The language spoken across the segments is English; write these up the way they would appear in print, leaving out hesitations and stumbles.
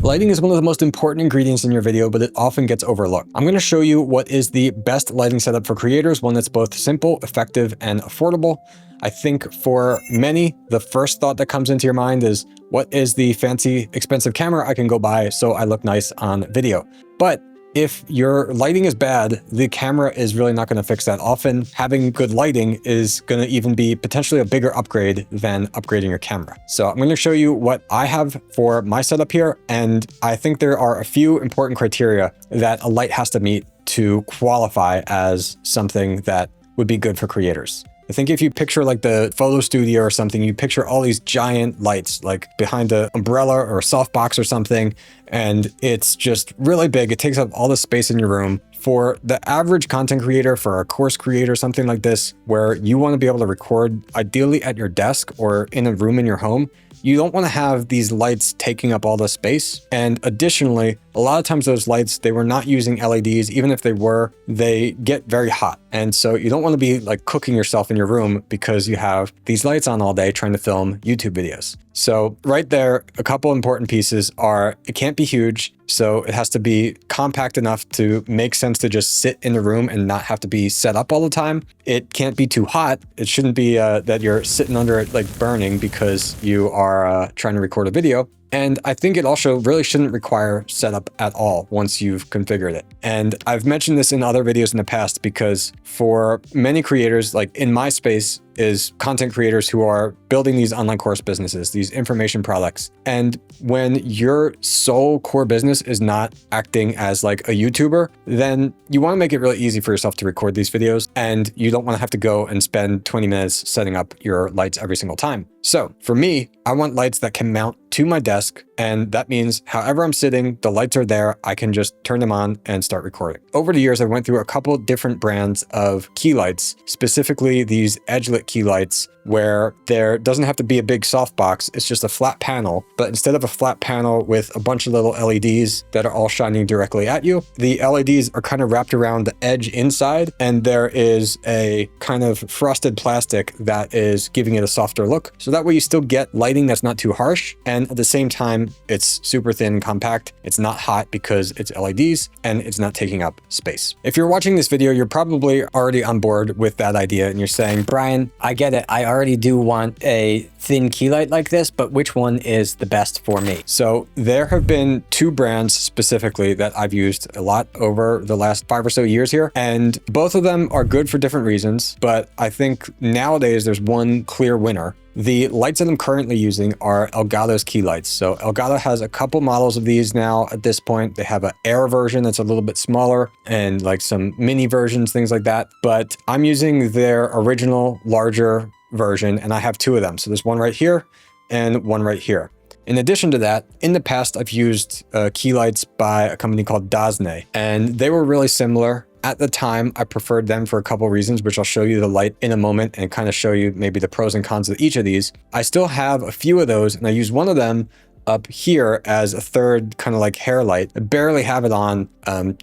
Lighting is one of the most important ingredients in your video, but it often gets overlooked. I'm going to show you what is the best lighting setup for creators, one that's both simple, effective, and affordable. I think for many, the first thought that comes into your mind is, what is the fancy, expensive camera I can go buy so I look nice on video? But if your lighting is bad, the camera is really not going to fix that. Often having good lighting is going to even be potentially a bigger upgrade than upgrading your camera. So I'm going to show you what I have for my setup here. And I think there are a few important criteria that a light has to meet to qualify as something that would be good for creators. I think if you picture like the photo studio or something, you picture all these giant lights like behind an umbrella or a softbox or something, and it's just really big. It takes up all the space in your room. For the average content creator, for a course creator, something like this, where you want to be able to record ideally at your desk or in a room in your home, you don't want to have these lights taking up all the space. And additionally, a lot of times those lights, they were not using LEDs. Even if they were, they get very hot. And so you don't want to be like cooking yourself in your room because you have these lights on all day trying to film YouTube videos. So right there, a couple important pieces are, it can't be huge. So it has to be compact enough to make sense to just sit in the room and not have to be set up all the time. It can't be too hot. It shouldn't be that you're sitting under it like burning because you are trying to record a video. And I think it also really shouldn't require setup at all once you've configured it. And I've mentioned this in other videos in the past because for many creators, like in my space, is content creators who are building these online course businesses, these information products. And when your sole core business is not acting as like a YouTuber, then you want to make it really easy for yourself to record these videos, and you don't want to have to go and spend 20 minutes setting up your lights every single time. So for me, I want lights that can mount to my desk, and that means however I'm sitting, the lights are there. I can just turn them on and start recording. Over the years, I went through a couple different brands of key lights, specifically these edge-lit key lights, where there doesn't have to be a big softbox. It's just a flat panel, but instead of a flat panel with a bunch of little LEDs that are all shining directly at you, the LEDs are kind of wrapped around the edge inside, and there is a kind of frosted plastic that is giving it a softer look. So that way you still get lighting that's not too harsh, and at the same time, it's super thin and compact. It's not hot because it's LEDs, and it's not taking up space. If you're watching this video, you're probably already on board with that idea, and you're saying, Brian, I get it. I already do want a thin key light like this, but which one is the best for me? So there have been two brands specifically that I've used a lot over the last 5 or so years here, and both of them are good for different reasons, but I think nowadays there's one clear winner. The lights that I'm currently using are Elgato's Key Lights. So Elgato has a couple models of these now at this point. They have an Air version that's a little bit smaller and like some mini versions, things like that. But I'm using their original larger version, and I have two of them. So there's one right here and one right here. In addition to that, in the past, I've used key lights by a company called Dazne, and they were really similar. At the time, I preferred them for a couple reasons, which I'll show you the light in a moment and kind of show you maybe the pros and cons of each of these. I still have a few of those, and I use one of them up here as a third kind of like hair light. I barely have it on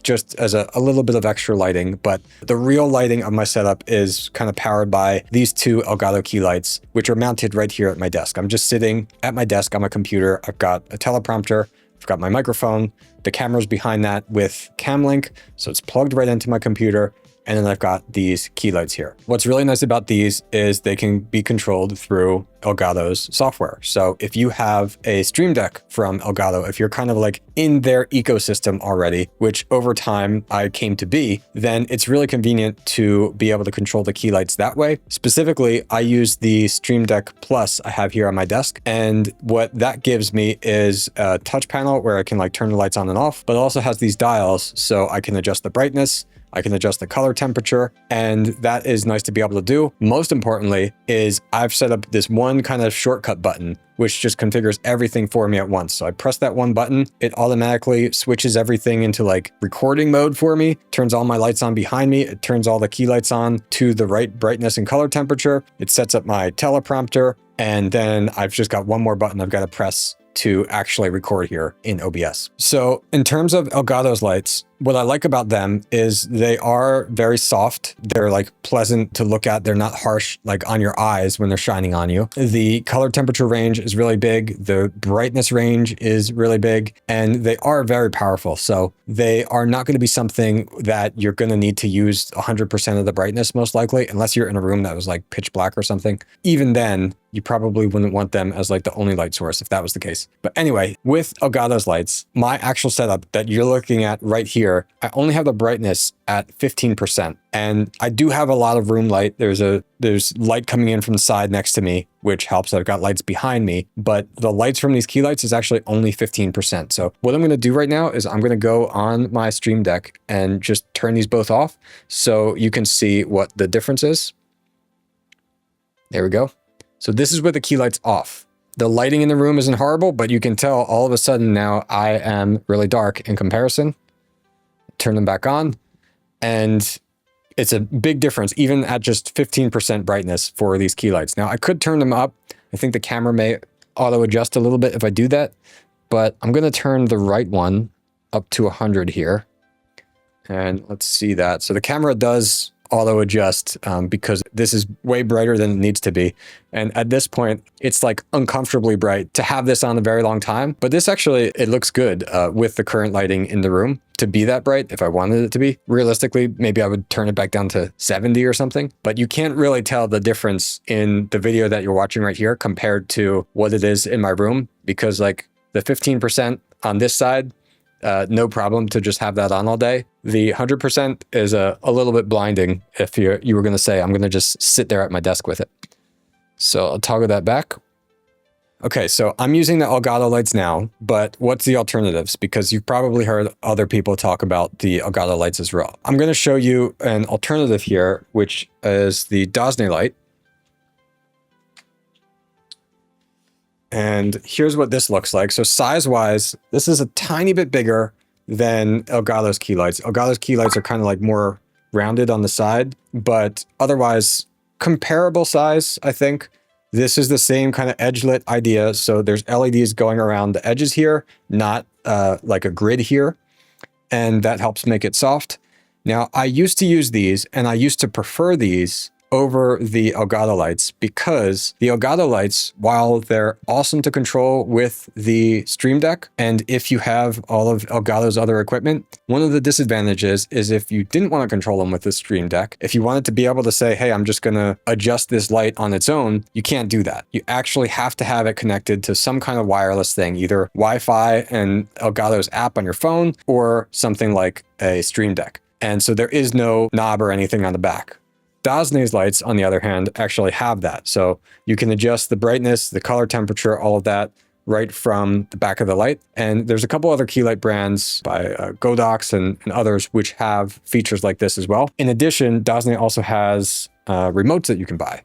just as a little bit of extra lighting, but the real lighting of my setup is kind of powered by these two Elgato Key Lights, which are mounted right here at my desk. I'm just sitting at my desk on my computer. I've got a teleprompter, I've got my microphone, the camera's behind that with cam link, so it's plugged right into my computer. And then I've got these key lights here. What's really nice about these is they can be controlled through Elgato's software. So if you have a Stream Deck from Elgato, if you're kind of like in their ecosystem already, which over time I came to be, then it's really convenient to be able to control the key lights that way. Specifically, I use the Stream Deck Plus I have here on my desk. And what that gives me is a touch panel where I can like turn the lights on and off, but it also has these dials so I can adjust the brightness, I can adjust the color temperature, and that is nice to be able to do. Most importantly is I've set up this one kind of shortcut button, which just configures everything for me at once. So I press that one button, it automatically switches everything into like recording mode for me, turns all my lights on behind me, it turns all the key lights on to the right brightness and color temperature, it sets up my teleprompter, and then I've just got one more button I've got to press to actually record here in OBS. So in terms of Elgato's lights, What I like about them is they are very soft. They're like pleasant to look at. They're not harsh like on your eyes when they're shining on you. The color temperature range is really big. The brightness range is really big, and they are very powerful. So they are not going to be something that you're going to need to use 100% of the brightness, most likely, unless you're in a room that was like pitch black or something. Even then, you probably wouldn't want them as like the only light source if that was the case. But anyway, with Elgato's lights, my actual setup that you're looking at right here, I only have the brightness at 15%. And I do have a lot of room light. There's light coming in from the side next to me, which helps. I've got lights behind me, but the lights from these key lights is actually only 15%. So what I'm going to do right now is I'm going to go on my Stream Deck and just turn these both off so you can see what the difference is. There we go. So this is with the key lights off. The lighting in the room isn't horrible, but you can tell all of a sudden now I am really dark in comparison. Turn them back on, and it's a big difference even at just 15% brightness for these key lights. Now I could turn them up. I think the camera may auto adjust a little bit if I do that, but I'm going to turn the right one up to 100 here. And let's see that. So the camera does auto adjust because this is way brighter than it needs to be. And at this point, it's like uncomfortably bright to have this on a very long time. But this actually, it looks good with the current lighting in the room to be that bright if I wanted it to be. Realistically, maybe I would turn it back down to 70 or something. But you can't really tell the difference in the video that you're watching right here compared to what it is in my room, because like the 15% on this side, no problem to just have that on all day. The 100% is a little bit blinding if you were going to say, I'm going to just sit there at my desk with it. So I'll toggle that back. Okay, so I'm using the Elgato lights now, but what's the alternatives? Because you've probably heard other people talk about the Elgato lights as well. I'm going to show you an alternative here, which is the Dazzne light. And here's what this looks like. So size-wise, this is a tiny bit bigger than Elgato's key lights. Elgato's key lights are kind of like more rounded on the side, but otherwise comparable size, I think. This is the same kind of edge-lit idea. So there's LEDs going around the edges here, not like a grid here. And that helps make it soft. Now, I used to use these, and I used to prefer these over the Elgato lights, because the Elgato lights, while they're awesome to control with the Stream Deck, and if you have all of Elgato's other equipment, one of the disadvantages is if you didn't want to control them with the Stream Deck, if you wanted to be able to say, hey, I'm just going to adjust this light on its own, you can't do that. You actually have to have it connected to some kind of wireless thing, either Wi-Fi and Elgato's app on your phone, or something like a Stream Deck. And so there is no knob or anything on the back. Dazzne's lights, on the other hand, actually have that. So you can adjust the brightness, the color temperature, all of that right from the back of the light. And there's a couple other key light brands by Godox and others which have features like this as well. In addition, Dazzne also has remotes that you can buy.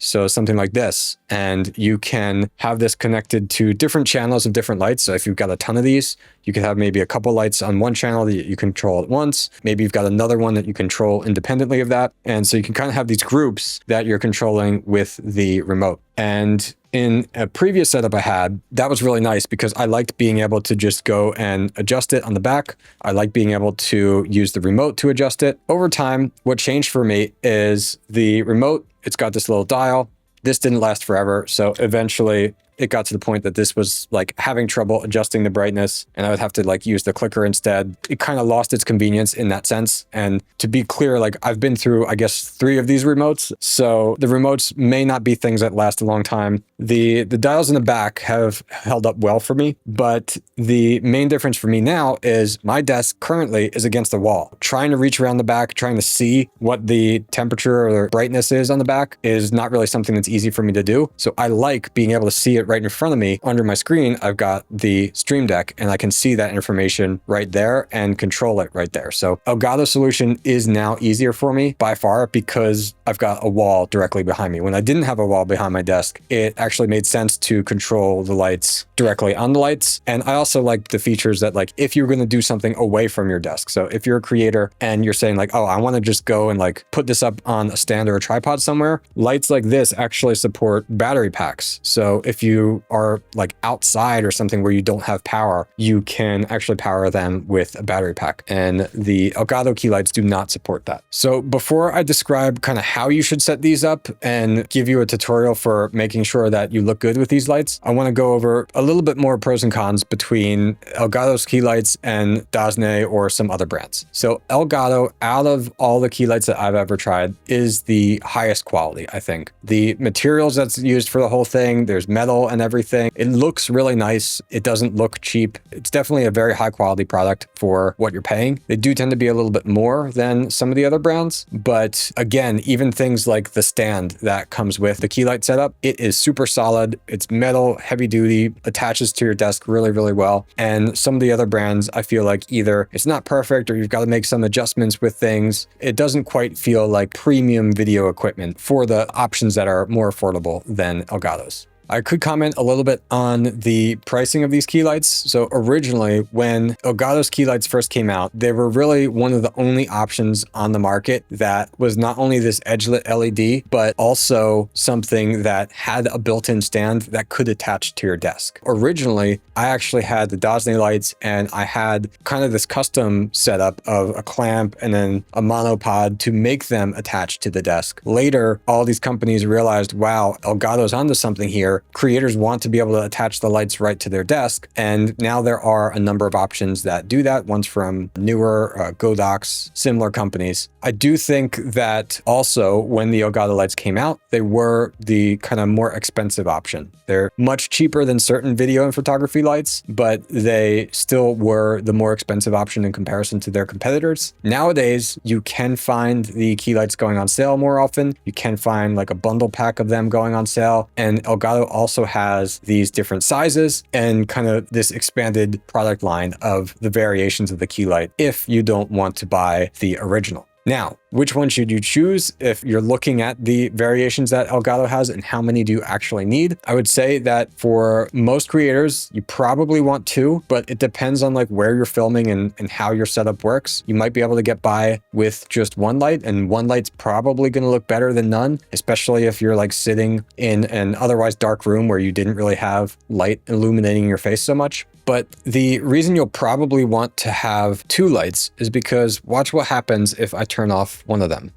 So something like this, and you can have this connected to different channels of different lights. So if you've got a ton of these, you could have maybe a couple lights on one channel that you control at once. Maybe you've got another one that you control independently of that. And so you can kind of have these groups that you're controlling with the remote. And in a previous setup I had, that was really nice because I liked being able to just go and adjust it on the back. I like being able to use the remote to adjust it. Over time, what changed for me is the remote. It's got this little dial. This didn't last forever. So eventually it got to the point that this was like having trouble adjusting the brightness, and I would have to like use the clicker instead. It kind of lost its convenience in that sense. And to be clear, like I've been through, I guess, 3 of these remotes. So the remotes may not be things that last a long time. The dials in the back have held up well for me, but the main difference for me now is my desk currently is against the wall. Trying to reach around the back, trying to see what the temperature or brightness is on the back is not really something that's easy for me to do. So I like being able to see it right in front of me. Under my screen, I've got the Stream Deck, and I can see that information right there and control it right there. So Elgato solution is now easier for me by far because I've got a wall directly behind me. When I didn't have a wall behind my desk, it actually made sense to control the lights directly on the lights. And I also like the features that, like, if you're going to do something away from your desk. So if you're a creator and you're saying like, oh, I want to just go and like put this up on a stand or a tripod somewhere, lights like this actually support battery packs. So if you you are like outside or something where you don't have power, you can actually power them with a battery pack. And the Elgato Key Lights do not support that. So before I describe kind of how you should set these up and give you a tutorial for making sure that you look good with these lights, I want to go over a little bit more pros and cons between Elgato's Key Lights and Dazne or some other brands. So Elgato, out of all the key lights that I've ever tried, is the highest quality, I think. The materials that's used for the whole thing, there's metal and everything. It looks really nice. It doesn't look cheap. It's definitely a very high quality product for what you're paying. They do tend to be a little bit more than some of the other brands, but again, even things like the stand that comes with the key light setup, it is super solid. It's metal, heavy duty, attaches to your desk really, really well. And some of the other brands, I feel like either it's not perfect or you've got to make some adjustments with things. It doesn't quite feel like premium video equipment for the options that are more affordable than Elgato's. I could comment a little bit on the pricing of these key lights. So originally, when Elgato's key lights first came out, they were really one of the only options on the market that was not only this edge-lit LED, but also something that had a built-in stand that could attach to your desk. Originally, I actually had the Dazzne lights, and I had kind of this custom setup of a clamp and then a monopod to make them attach to the desk. Later, all these companies realized, wow, Elgato's onto something here. Creators want to be able to attach the lights right to their desk. And now there are a number of options that do that. One's from newer Godox, similar companies. I do think that also when the Elgato lights came out, they were the kind of more expensive option. They're much cheaper than certain video and photography lights, but they still were the more expensive option in comparison to their competitors. Nowadays, you can find the key lights going on sale more often. You can find like a bundle pack of them going on sale. And Elgato also has these different sizes and kind of this expanded product line of the variations of the key light if you don't want to buy the original. Now, which one should you choose if you're looking at the variations that Elgato has and how many do you actually need? I would say that for most creators, you probably want two, but it depends on like where you're filming and how your setup works. You might be able to get by with just one light, and one light's probably going to look better than none, especially if you're like sitting in an otherwise dark room where you didn't really have light illuminating your face so much. But the reason you'll probably want to have two lights is because watch what happens if I turn off one of them.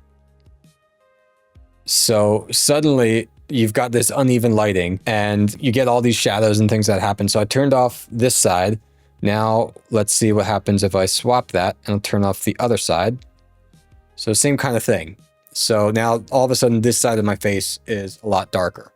So suddenly you've got this uneven lighting and you get all these shadows and things that happen. So I turned off this side. Now let's see what happens if I swap that and I'll turn off the other side. So same kind of thing. So now all of a sudden this side of my face is a lot darker.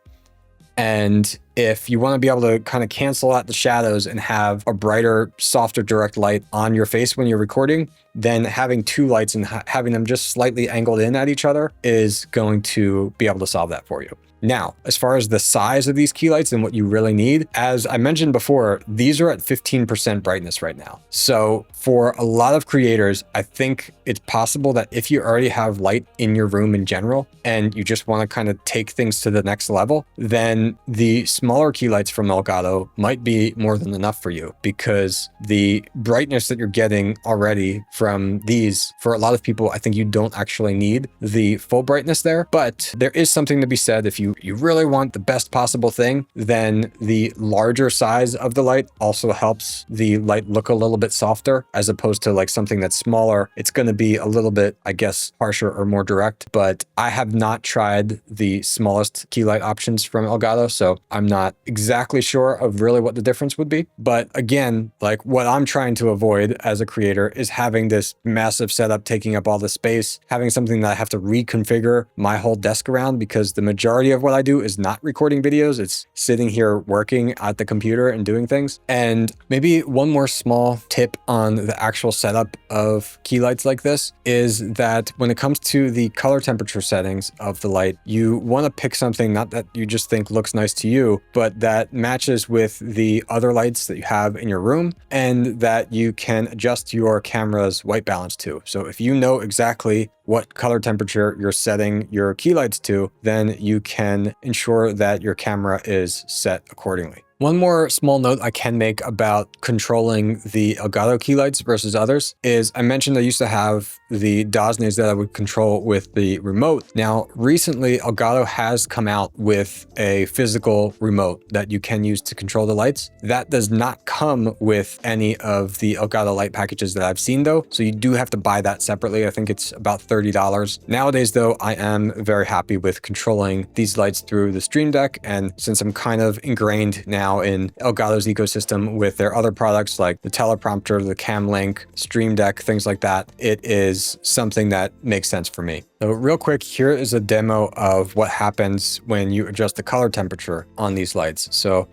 And if you want to be able to kind of cancel out the shadows and have a brighter, softer direct light on your face when you're recording, then having two lights and having them just slightly angled in at each other is going to be able to solve that for you. Now, as far as the size of these key lights and what you really need, as I mentioned before, these are at 15% brightness right now. So for a lot of creators, I think it's possible that if you already have light in your room in general, and you just want to kind of take things to the next level, then the smaller key lights from Elgato might be more than enough for you, because the brightness that you're getting already from these, for a lot of people, I think you don't actually need the full brightness there. But there is something to be said. If you really want the best possible thing, then the larger size of the light also helps the light look a little bit softer, as opposed to like something that's smaller. It's going to be a little bit, I guess, harsher or more direct. But I have not tried the smallest key light options from Elgato, so I'm not exactly sure of really what the difference would be. But again, like what I'm trying to avoid as a creator is having this massive setup taking up all the space, having something that I have to reconfigure my whole desk around, because the majority of what I do is not recording videos. It's sitting here working at the computer and doing things. And maybe one more small tip on the actual setup of key lights like this is that when it comes to the color temperature settings of the light, you want to pick something not that you just think looks nice to you, but that matches with the other lights that you have in your room and that you can adjust your camera's white balance to. So if you know exactly what color temperature you're setting your key lights to, then you can ensure that your camera is set accordingly. One more small note I can make about controlling the Elgato key lights versus others is I mentioned I used to have the Daznes that I would control with the remote. Now, recently, Elgato has come out with a physical remote that you can use to control the lights. That does not come with any of the Elgato light packages that I've seen though, so you do have to buy that separately. I think it's about $30. Nowadays though, I am very happy with controlling these lights through the Stream Deck, and since I'm kind of ingrained now in Elgato's ecosystem with their other products like the teleprompter, the cam link, Stream Deck, things like that, it is something that makes sense for me. So real quick, here is a demo of what happens when you adjust the color temperature on these lights. So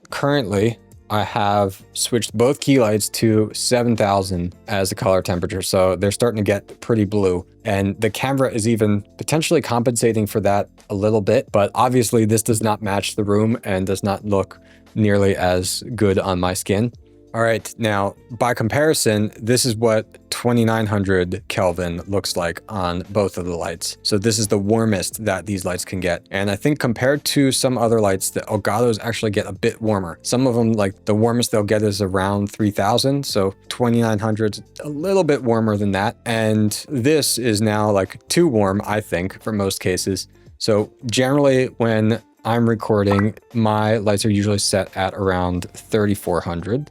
currently I have switched both key lights to 7,000 as the color temperature. So they're starting to get pretty blue, and the camera is even potentially compensating for that a little bit, but obviously this does not match the room and does not look nearly as good on my skin. All right, now by comparison, this is what 2900 Kelvin looks like on both of the lights. So this is the warmest that these lights can get. And I think compared to some other lights, the Elgatos actually get a bit warmer. Some of them, like the warmest they'll get is around 3000. So 2900's a little bit warmer than that. And this is now like too warm, I think, for most cases. So generally when I'm recording, my lights are usually set at around 3400.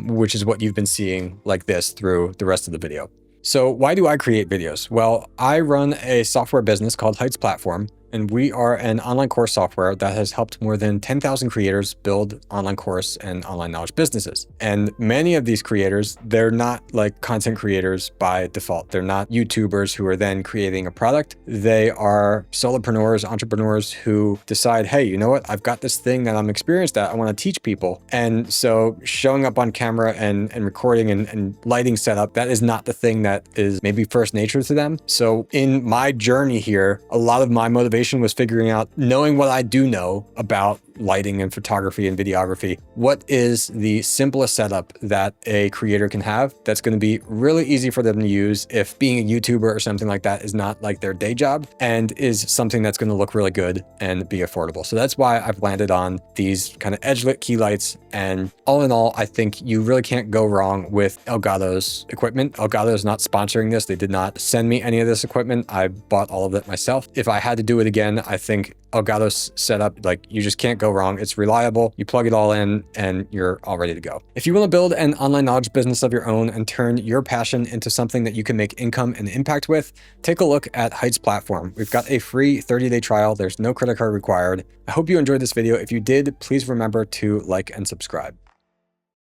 Which is what you've been seeing like this through the rest of the video. So why do I create videos? Well, I run a software business called Heights Platform, and we are an online course software that has helped more than 10,000 creators build online course and online knowledge businesses. And many of these creators, they're not like content creators by default. They're not YouTubers who are then creating a product. They are solopreneurs, entrepreneurs who decide, hey, you know what? I've got this thing that I'm experienced at. I want to teach people. And so showing up on camera and recording and lighting setup, that is not the thing that is maybe first nature to them. So in my journey here, a lot of my motivation was figuring out, knowing what I do know about lighting and photography and videography, what is the simplest setup that a creator can have that's going to be really easy for them to use if being a YouTuber or something like that is not like their day job, and is something that's going to look really good and be affordable. So that's why I've landed on these kind of edge-lit key lights. And all in all, I think you really can't go wrong with Elgato's equipment. Elgato is not sponsoring this. They did not send me any of this equipment. I bought all of it myself. If I had to do it again, I think Elgato's setup, like, you just can't go wrong. It's reliable. You plug it all in and you're all ready to go. If you want to build an online knowledge business of your own and turn your passion into something that you can make income and impact with, take a look at Heights Platform. We've got a free 30-day trial. There's no credit card required. I hope you enjoyed this video. If you did, please remember to like and subscribe.